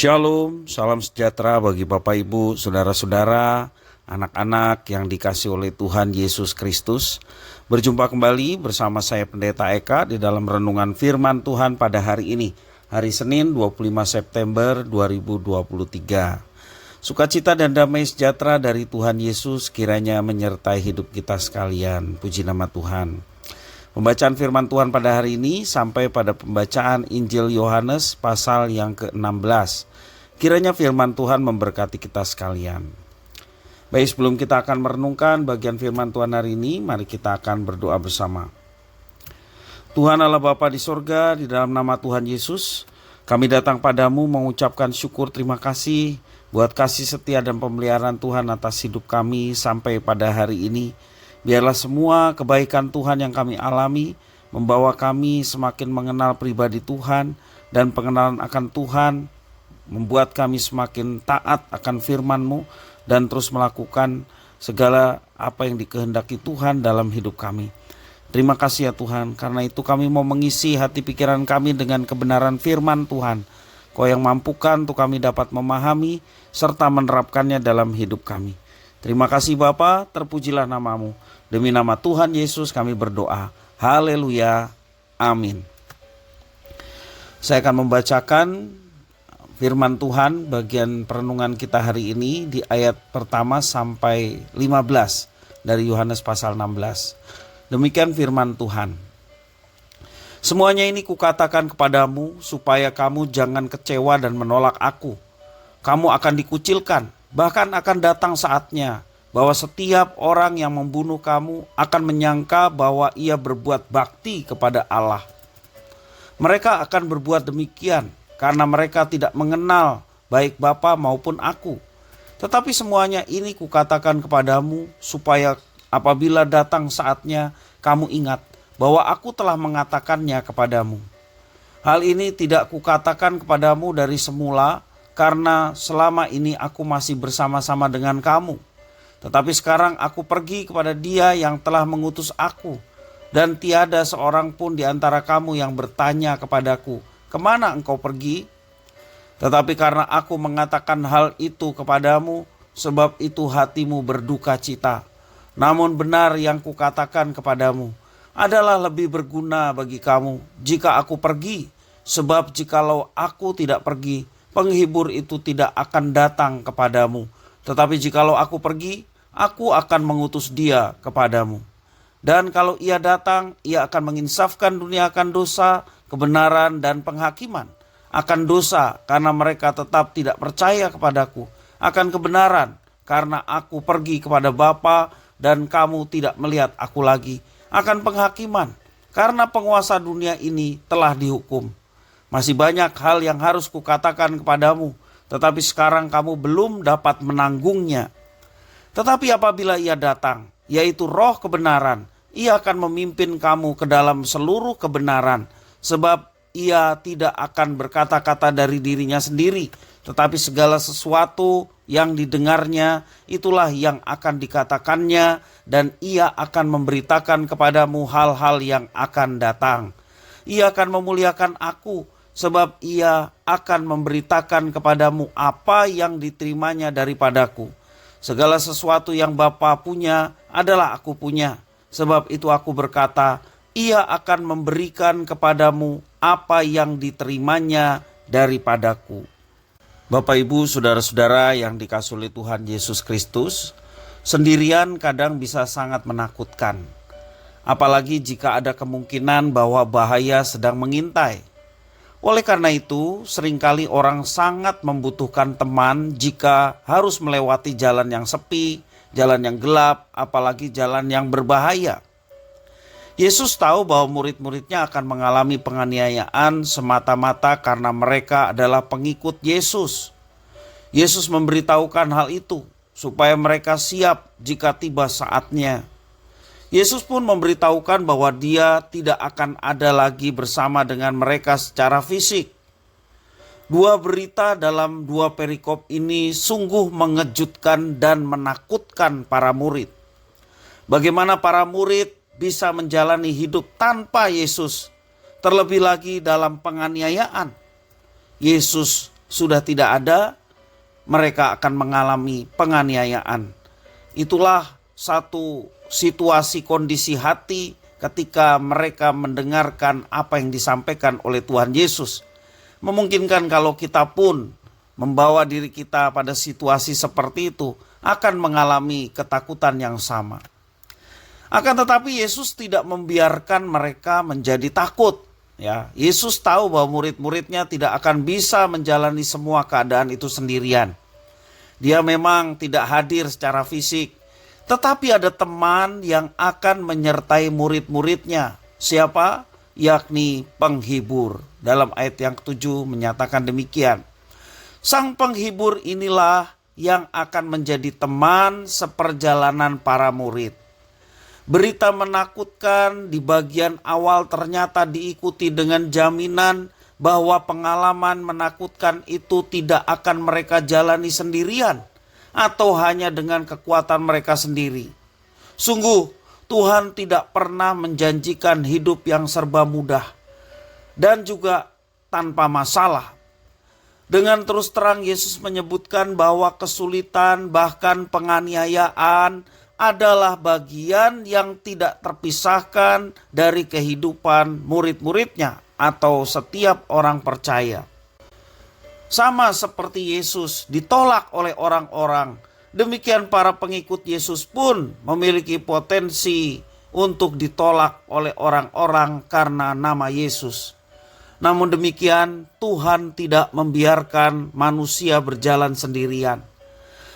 Shalom, salam sejahtera bagi Bapak Ibu, saudara-saudara, anak-anak yang dikasihi oleh Tuhan Yesus Kristus. Berjumpa kembali bersama saya Pendeta Eka di dalam renungan firman Tuhan pada hari ini, hari Senin 25 September 2023. Sukacita dan damai sejahtera dari Tuhan Yesus kiranya menyertai hidup kita sekalian. Puji nama Tuhan. Pembacaan firman Tuhan pada hari ini sampai pada pembacaan Injil Yohanes pasal yang ke-16. Kiranya firman Tuhan memberkati kita sekalian. Baik, sebelum kita akan merenungkan bagian firman Tuhan hari ini, mari kita akan berdoa bersama. Tuhan Allah Bapa di sorga, di dalam nama Tuhan Yesus, kami datang padamu mengucapkan syukur terima kasih buat kasih setia dan pemeliharaan Tuhan atas hidup kami sampai pada hari ini. Biarlah semua kebaikan Tuhan yang kami alami membawa kami semakin mengenal pribadi Tuhan, dan pengenalan akan Tuhan membuat kami semakin taat akan firman-Mu dan terus melakukan segala apa yang dikehendaki Tuhan dalam hidup kami. Terima kasih ya Tuhan, karena itu kami mau mengisi hati pikiran kami dengan kebenaran firman Tuhan. Kau yang mampukan untuk kami dapat memahami serta menerapkannya dalam hidup kami. Terima kasih Bapa, terpujilah nama-Mu. Demi nama Tuhan Yesus kami berdoa. Haleluya. Amin. Saya akan membacakan firman Tuhan bagian perenungan kita hari ini di ayat pertama sampai 15 dari Yohanes pasal 16. Demikian firman Tuhan. Semuanya ini kukatakan kepadamu supaya kamu jangan kecewa dan menolak aku. Kamu akan dikucilkan. Bahkan akan datang saatnya bahwa setiap orang yang membunuh kamu akan menyangka bahwa ia berbuat bakti kepada Allah. Mereka akan berbuat demikian karena mereka tidak mengenal baik Bapa maupun aku. Tetapi semuanya ini kukatakan kepadamu supaya apabila datang saatnya kamu ingat bahwa aku telah mengatakannya kepadamu. Hal ini tidak kukatakan kepadamu dari semula, karena selama ini aku masih bersama-sama dengan kamu. Tetapi sekarang aku pergi kepada Dia yang telah mengutus aku, dan tiada seorang pun di antara kamu yang bertanya kepadaku, kemana engkau pergi? Tetapi karena aku mengatakan hal itu kepadamu, sebab itu hatimu berduka cita. Namun benar yang kukatakan kepadamu adalah lebih berguna bagi kamu jika aku pergi, sebab jikalau aku tidak pergi, penghibur itu tidak akan datang kepadamu. Tetapi jikalau aku pergi, aku akan mengutus Dia kepadamu. Dan kalau Ia datang, Ia akan menginsafkan dunia akan dosa, kebenaran dan penghakiman. Akan dosa karena mereka tetap tidak percaya kepadaku. Akan kebenaran karena aku pergi kepada Bapa dan kamu tidak melihat aku lagi. Akan penghakiman karena penguasa dunia ini telah dihukum. Masih banyak hal yang harus kukatakan kepadamu, tetapi sekarang kamu belum dapat menanggungnya. Tetapi apabila Ia datang, yaitu Roh kebenaran, Ia akan memimpin kamu ke dalam seluruh kebenaran, sebab Ia tidak akan berkata-kata dari dirinya sendiri, tetapi segala sesuatu yang didengarnya itulah yang akan dikatakannya, dan Ia akan memberitakan kepadamu hal-hal yang akan datang. Ia akan memuliakan aku, sebab Ia akan memberitakan kepadamu apa yang diterimanya daripadaku. Segala sesuatu yang Bapa punya adalah aku punya. Sebab itu aku berkata, Ia akan memberikan kepadamu apa yang diterimanya daripadaku. Bapak Ibu, saudara-saudara yang dikasihi oleh Tuhan Yesus Kristus, sendirian kadang bisa sangat menakutkan. Apalagi jika ada kemungkinan bahwa bahaya sedang mengintai. Oleh karena itu, seringkali orang sangat membutuhkan teman jika harus melewati jalan yang sepi, jalan yang gelap, apalagi jalan yang berbahaya. Yesus tahu bahwa murid-muridnya akan mengalami penganiayaan semata-mata karena mereka adalah pengikut Yesus. Yesus memberitahukan hal itu supaya mereka siap jika tiba saatnya. Yesus pun memberitahukan bahwa Dia tidak akan ada lagi bersama dengan mereka secara fisik. Dua berita dalam dua perikop ini sungguh mengejutkan dan menakutkan para murid. Bagaimana para murid bisa menjalani hidup tanpa Yesus, terlebih lagi dalam penganiayaan. Yesus sudah tidak ada, mereka akan mengalami penganiayaan. Itulah satu situasi kondisi hati ketika mereka mendengarkan apa yang disampaikan oleh Tuhan Yesus. Memungkinkan kalau kita pun membawa diri kita pada situasi seperti itu, akan mengalami ketakutan yang sama. Akan tetapi Yesus tidak membiarkan mereka menjadi takut. Ya, Yesus tahu bahwa murid-muridnya tidak akan bisa menjalani semua keadaan itu sendirian. Dia memang tidak hadir secara fisik, tetapi ada teman yang akan menyertai murid-muridnya. Siapa? Yakni penghibur. Dalam ayat yang ke-7 menyatakan demikian. Sang penghibur inilah yang akan menjadi teman seperjalanan para murid. Berita menakutkan di bagian awal ternyata diikuti dengan jaminan bahwa pengalaman menakutkan itu tidak akan mereka jalani sendirian atau hanya dengan kekuatan mereka sendiri. Sungguh, Tuhan tidak pernah menjanjikan hidup yang serba mudah dan juga tanpa masalah. Dengan terus terang Yesus menyebutkan bahwa kesulitan bahkan penganiayaan adalah bagian yang tidak terpisahkan dari kehidupan murid-muridnya atau setiap orang percaya. Sama seperti Yesus ditolak oleh orang-orang, demikian para pengikut Yesus pun memiliki potensi untuk ditolak oleh orang-orang karena nama Yesus. Namun demikian, Tuhan tidak membiarkan manusia berjalan sendirian.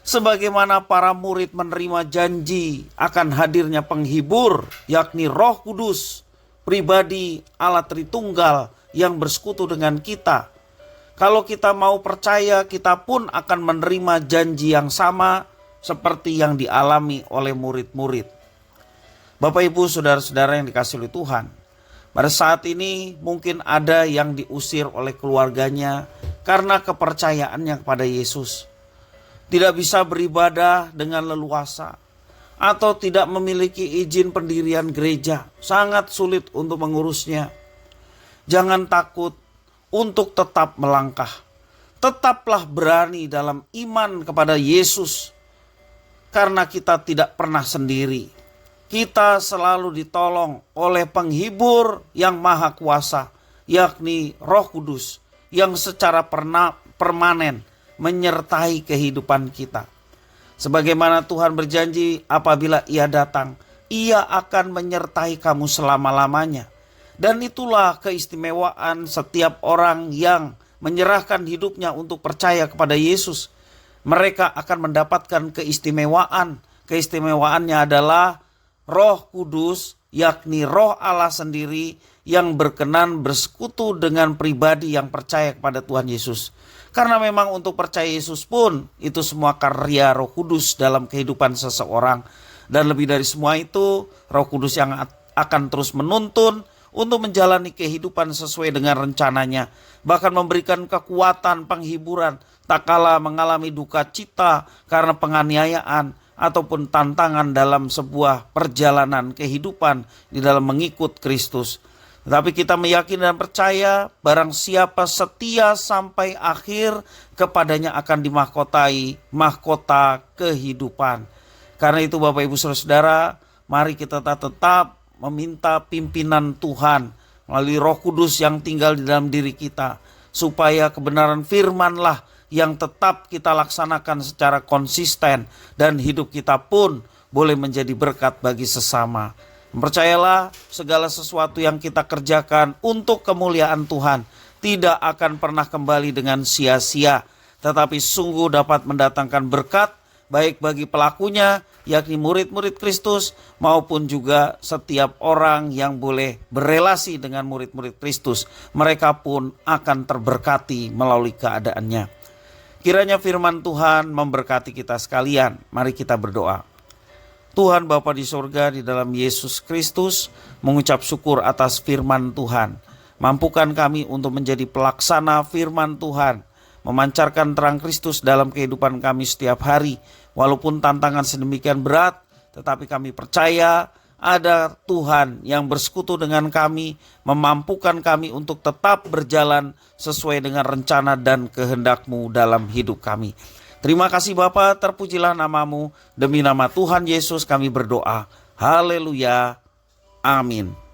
Sebagaimana para murid menerima janji akan hadirnya penghibur, yakni Roh Kudus, pribadi Allah Tritunggal yang bersekutu dengan kita. Kalau kita mau percaya, kita pun akan menerima janji yang sama seperti yang dialami oleh murid-murid. Bapak, Ibu, saudara-saudara yang dikasihi oleh Tuhan, pada saat ini mungkin ada yang diusir oleh keluarganya karena kepercayaannya kepada Yesus. Tidak bisa beribadah dengan leluasa atau tidak memiliki izin pendirian gereja. Sangat sulit untuk mengurusnya. Jangan takut untuk tetap melangkah. Tetaplah berani dalam iman kepada Yesus. Karena kita tidak pernah sendiri. Kita selalu ditolong oleh penghibur yang maha kuasa, yakni Roh Kudus, yang secara permanen menyertai kehidupan kita. Sebagaimana Tuhan berjanji apabila Ia datang, Ia akan menyertai kamu selama-lamanya. Dan itulah keistimewaan setiap orang yang menyerahkan hidupnya untuk percaya kepada Yesus. Mereka akan mendapatkan keistimewaan. Keistimewaannya adalah Roh Kudus, yakni Roh Allah sendiri yang berkenan bersekutu dengan pribadi yang percaya kepada Tuhan Yesus. Karena memang untuk percaya Yesus pun itu semua karya Roh Kudus dalam kehidupan seseorang. Dan lebih dari semua itu, Roh Kudus yang akan terus menuntun untuk menjalani kehidupan sesuai dengan rencananya. Bahkan memberikan kekuatan, penghiburan, tak kala mengalami duka cita karena penganiayaan ataupun tantangan dalam sebuah perjalanan kehidupan di dalam mengikut Kristus. Tetapi kita meyakini dan percaya barang siapa setia sampai akhir, kepadanya akan dimahkotai mahkota kehidupan. Karena itu Bapak Ibu Saudara, mari kita tetap meminta pimpinan Tuhan melalui Roh Kudus yang tinggal di dalam diri kita, supaya kebenaran firman-Lah yang tetap kita laksanakan secara konsisten dan hidup kita pun boleh menjadi berkat bagi sesama. Percayalah, segala sesuatu yang kita kerjakan untuk kemuliaan Tuhan tidak akan pernah kembali dengan sia-sia, tetapi sungguh dapat mendatangkan berkat baik bagi pelakunya, yakni murid-murid Kristus, maupun juga setiap orang yang boleh berelasi dengan murid-murid Kristus. Mereka pun akan terberkati melalui keadaannya. Kiranya firman Tuhan memberkati kita sekalian. Mari kita berdoa. Tuhan Bapa di surga, di dalam Yesus Kristus, mengucap syukur atas firman Tuhan. Mampukan kami untuk menjadi pelaksana firman Tuhan, memancarkan terang Kristus dalam kehidupan kami setiap hari. Walaupun tantangan sedemikian berat, tetapi kami percaya ada Tuhan yang bersekutu dengan kami, memampukan kami untuk tetap berjalan sesuai dengan rencana dan kehendak-Mu dalam hidup kami. Terima kasih Bapa, terpujilah nama-Mu. Demi nama Tuhan Yesus kami berdoa. Haleluya. Amin.